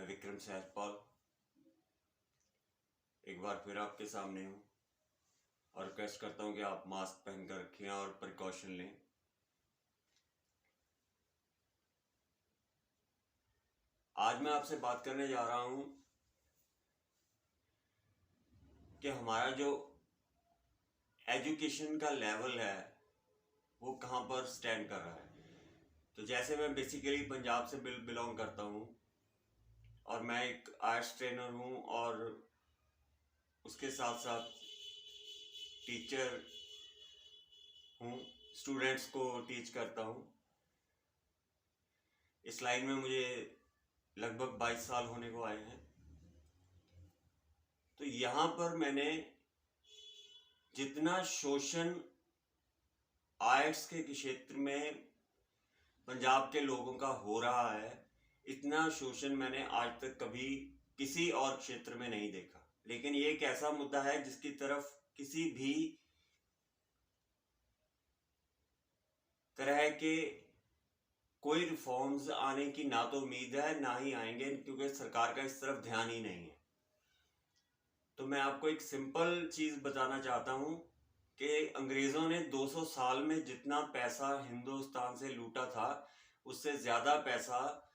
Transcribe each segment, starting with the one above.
मैं विक्रम सहजपाल एक बार फिर आपके सामने हूँ और रिक्वेस्ट करता हूँ कि आप मास्क पहन कर रखें और प्रिकॉशन लें। आज मैं आपसे बात करने जा रहा हूँ कि हमारा जो एजुकेशन का लेवल है वो कहाँ पर स्टैंड कर रहा है। तो जैसे मैं बेसिकली पंजाब से बिलोंग करता हूँ और मैं एक आर्ट्स ट्रेनर हूँ और उसके साथ साथ टीचर हूँ, स्टूडेंट्स को टीच करता हूँ। इस लाइन में मुझे लगभग 22 साल होने को आए हैं। तो यहाँ पर मैंने जितना शोषण आर्ट्स के क्षेत्र में पंजाब के लोगों का हो रहा है, इतना शोषण मैंने आज तक कभी किसी और क्षेत्र में नहीं देखा। लेकिन ये एक ऐसा मुद्दा है जिसकी तरफ किसी भी तरह के कोई रिफॉर्म्स आने की ना तो उम्मीद है ना ही आएंगे, क्योंकि सरकार का इस तरफ ध्यान ही नहीं है। तो मैं आपको एक सिंपल चीज बताना चाहता हूं कि अंग्रेजों ने 200 साल में जितना पैसा हिंदुस्तान से लूटा था, उससे ज्यादा पैसा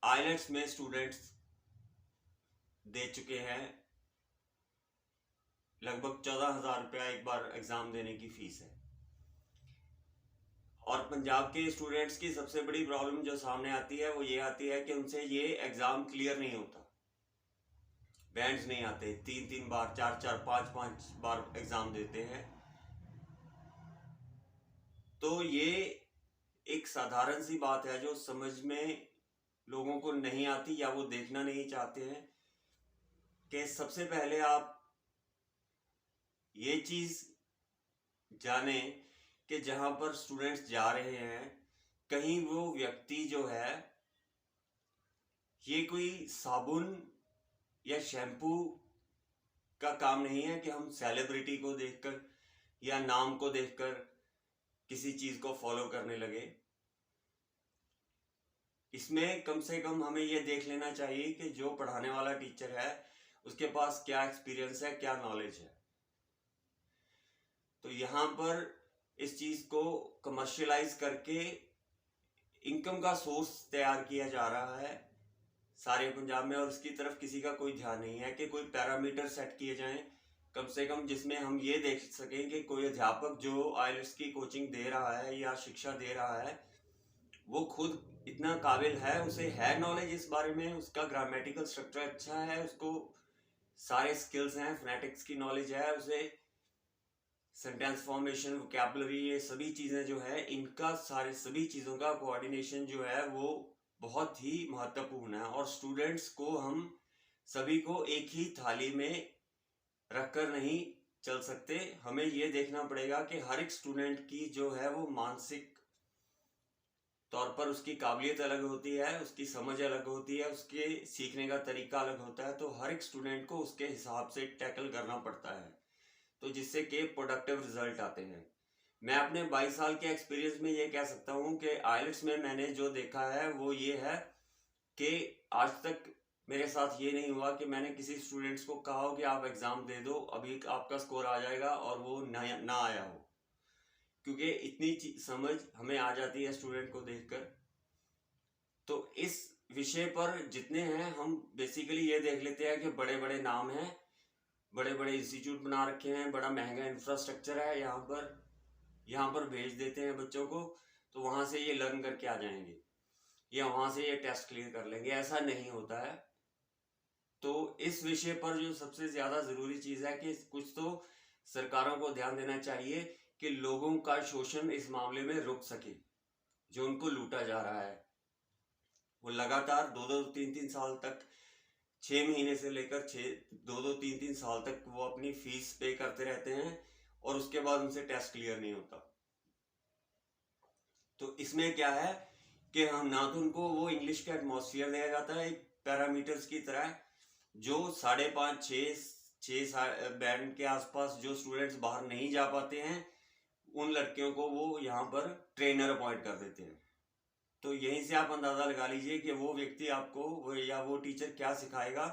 आईलेट्स में स्टूडेंट्स दे चुके हैं। लगभग 14,000 रुपया एक बार एग्जाम देने की फीस है। और पंजाब के स्टूडेंट्स की सबसे बड़ी प्रॉब्लम जो सामने आती है वो ये आती है कि उनसे ये एग्जाम क्लियर नहीं होता, बैंड्स नहीं आते, 3-3 बार 4-4 5-5 बार एग्जाम देते हैं। तो ये एक साधारण सी बात है जो समझ में लोगों को नहीं आती या वो देखना नहीं चाहते हैं कि सबसे पहले आप ये चीज जाने कि जहां पर स्टूडेंट्स जा रहे हैं, कहीं वो व्यक्ति जो है ये कोई साबुन या शैम्पू का काम नहीं है कि हम सेलिब्रिटी को देखकर या नाम को देखकर किसी चीज को फॉलो करने लगे। इसमें कम से कम हमें यह देख लेना चाहिए कि जो पढ़ाने वाला टीचर है उसके पास क्या एक्सपीरियंस है, क्या नॉलेज है। तो यहाँ पर इस चीज को कमर्शियलाइज करके इनकम का सोर्स तैयार किया जा रहा है सारे पंजाब में, और इसकी तरफ किसी का कोई ध्यान नहीं है कि कोई पैरामीटर सेट किए जाएं कम से कम, जिसमें हम ये देख सकें कि कोई अध्यापक जो आईएलटीएस की कोचिंग दे रहा है या शिक्षा दे रहा है वो खुद इतना काबिल है, उसे है नॉलेज इस बारे में, उसका ग्रामेटिकल स्ट्रक्चर अच्छा है, उसको सारे स्किल्स हैं, फोनेटिक्स की नॉलेज है, उसे सेंटेंस फॉर्मेशन, वोकैबुलरी, ये सभी चीजें जो है इनका सारे सभी चीजों का कोऑर्डिनेशन जो है वो बहुत ही महत्वपूर्ण है। और स्टूडेंट्स को हम सभी को एक ही थाली में रखकर नहीं चल सकते। हमें ये देखना पड़ेगा कि हर एक स्टूडेंट की जो है वो मानसिक तौर पर उसकी काबिलियत अलग होती है, उसकी समझ अलग होती है, उसके सीखने का तरीका अलग होता है। तो हर एक स्टूडेंट को उसके हिसाब से टैकल करना पड़ता है, तो जिससे कि प्रोडक्टिव रिजल्ट आते हैं। मैं अपने 22 साल के एक्सपीरियंस में ये कह सकता हूँ कि आईलेट्स में मैंने जो देखा है वो ये है कि आज तक मेरे साथ ये नहीं हुआ कि मैंने किसी स्टूडेंट्स को कहा हो कि आप एग्जाम दे दो, अभी आपका स्कोर आ जाएगा, और वो ना आया हो, क्योंकि इतनी समझ हमें आ जाती है स्टूडेंट को देखकर। तो इस विषय पर जितने हैं हम बेसिकली ये देख लेते हैं कि बड़े बड़े नाम हैं, बड़े बड़े इंस्टीट्यूट बना रखे हैं, बड़ा महंगा इंफ्रास्ट्रक्चर है, यहाँ पर भेज देते हैं बच्चों को, तो वहां से ये लर्न करके आ जाएंगे या वहां से ये टेस्ट क्लियर कर लेंगे। ऐसा नहीं होता है। तो इस विषय पर जो सबसे ज्यादा जरूरी चीज है कि कुछ तो सरकारों को ध्यान देना चाहिए कि लोगों का शोषण इस मामले में रुक सके। जो उनको लूटा जा रहा है वो लगातार 2-2-3-3 साल तक, 6 महीने से लेकर 2-2-3-3 साल तक वो अपनी फीस पे करते रहते हैं और उसके बाद उनसे टेस्ट क्लियर नहीं होता। तो इसमें क्या है कि हम ना तो उनको वो इंग्लिश का एटमॉस्फेयर दिया जाता है एक पैरामीटर्स की तरह, जो 5.5-6 बैंड के आसपास जो स्टूडेंट्स बाहर नहीं जा पाते हैं उन लड़कियों को वो यहाँ पर ट्रेनर अपॉइंट कर देते हैं तो यहीं से आप अंदाज़ा लगा लीजिए कि वो व्यक्ति आपको या वो टीचर क्या सिखाएगा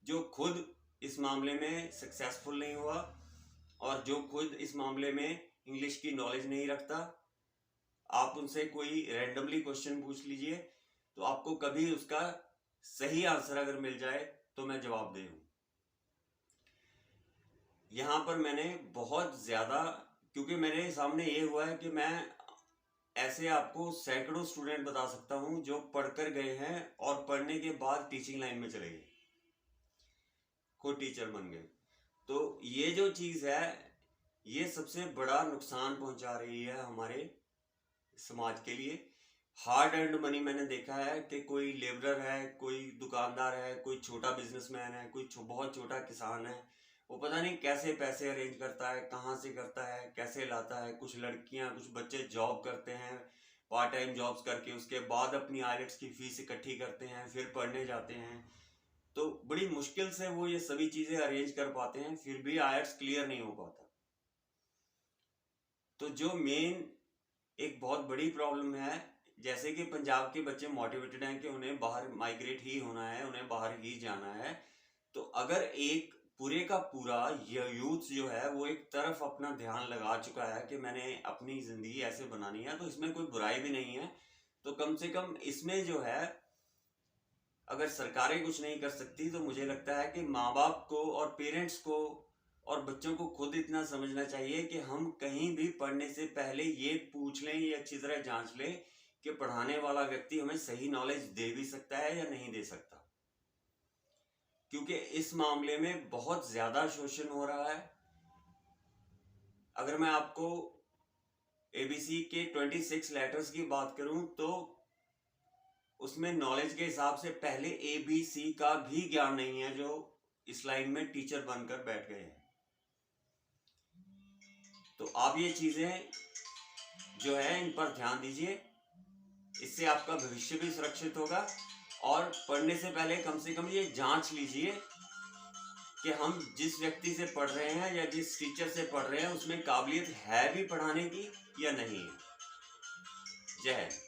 जो खुद इस मामले में सक्सेसफुल नहीं हुआ और जो खुद इस मामले में इंग्लिश की नॉलेज नहीं रखता। आप उनसे कोई रैंडमली क्वेश्चन पूछ लीजिए तो आपको कभी उसका सही आंसर अगर मिल जाए तो मैं जवाब दे दूं। यहाँ पर मैंने बहुत ज़्यादा, क्योंकि मेरे सामने ये हुआ है कि मैं ऐसे आपको सैकड़ों स्टूडेंट बता सकता हूँ जो पढ़कर गए हैं और पढ़ने के बाद टीचिंग लाइन में चले गए, खुद टीचर बन गए। तो ये जो चीज़ है ये सबसे बड़ा नुकसान पहुंचा रही है हमारे समाज के लिए। हार्ड अर्न्ड मनी मैंने देखा है कि कोई लेबरर है, कोई दुकानदार है, कोई छोटा बिजनेसमैन है, कोई बहुत छोटा किसान है, वो पता नहीं कैसे पैसे अरेंज करता है, कहाँ से करता है, कैसे लाता है। कुछ लड़कियां, कुछ बच्चे जॉब करते हैं, पार्ट टाइम जॉब्स करके उसके बाद अपनी आईलेट्स की फीस इकट्ठी करते हैं, फिर पढ़ने जाते हैं। तो बड़ी मुश्किल से वो ये सभी चीज़ें अरेंज कर पाते हैं, फिर भी आईलेट्स क्लियर नहीं हो पाता। तो जो मेन एक बहुत बड़ी प्रॉब्लम है, जैसे कि पंजाब के बच्चे मोटिवेटेड हैं कि उन्हें बाहर माइग्रेट ही होना है, उन्हें बाहर ही जाना है। तो अगर एक पूरे का पूरा यूथ जो है वो एक तरफ अपना ध्यान लगा चुका है कि मैंने अपनी ज़िंदगी ऐसे बनानी है, तो इसमें कोई बुराई भी नहीं है। तो कम से कम इसमें जो है, अगर सरकारें कुछ नहीं कर सकती तो मुझे लगता है कि माँ बाप को और पेरेंट्स को और बच्चों को खुद इतना समझना चाहिए कि हम कहीं भी पढ़ने से पहले ये पूछ लें, ये अच्छी तरह जांच लें कि पढ़ाने वाला व्यक्ति हमें सही नॉलेज दे भी सकता है या नहीं दे सकता। क्योंकि इस मामले में बहुत ज़्यादा शोषण हो रहा है। अगर मैं आपको ABC के 26 लेटर्स की बात करूं तो उसमें नॉलेज के हिसाब से पहले ABC का भी ज्ञान नहीं है जो इस लाइन में टीचर बनकर बैठ गए हैं। तो आप ये चीज़ें जो है इन पर ध्यान दीजिए, इससे आपका भविष्य भी सुरक्षित होगा। और पढ़ने से पहले कम से कम ये जांच लीजिए कि हम जिस व्यक्ति से पढ़ रहे हैं या जिस टीचर से पढ़ रहे हैं उसमें काबिलियत है भी पढ़ाने की या नहीं है। जय हिंद।